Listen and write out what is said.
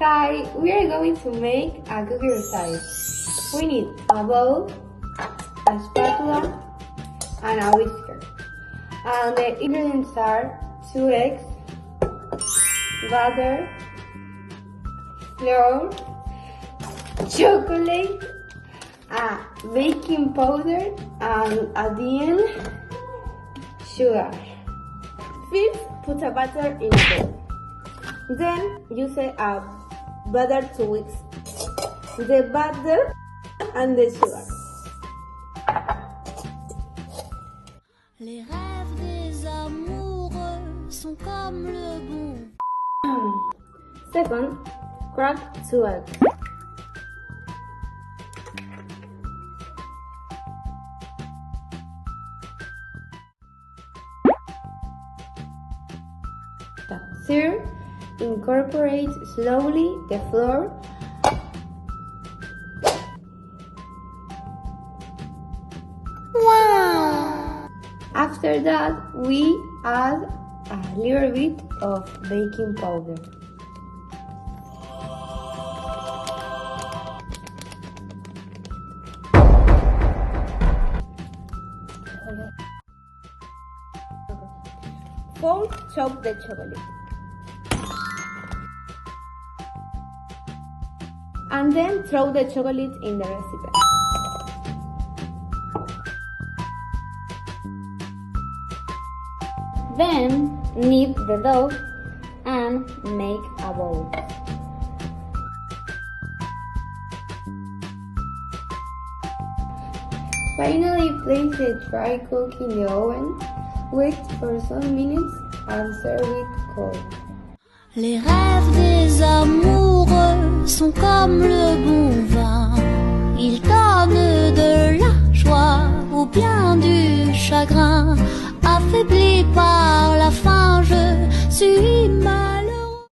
Hi, we are going to make a cookie recipe. We need a bowl, a spatula, and a whisker. And the ingredients are 2 eggs, butter, flour, chocolate, baking powder, and at the end, sugar. First, put a butter in a bowl. Then use a butter to whisk the butter and the sugar. Les rêves des amoureux sont comme le bon. Second, crack 2 eggs. Third, incorporate slowly the flour After that, we add a little bit of baking powder. Fourth, chop the chocolate. And then throw the chocolate in the recipe. Then knead the dough and make a bowl. Finally, place the dry cookie in the oven, wait for some minutes and serve it cold. Les rêves des amoureux sont comme le bon vin. Ils donnent de la joie ou bien du chagrin, affaiblis par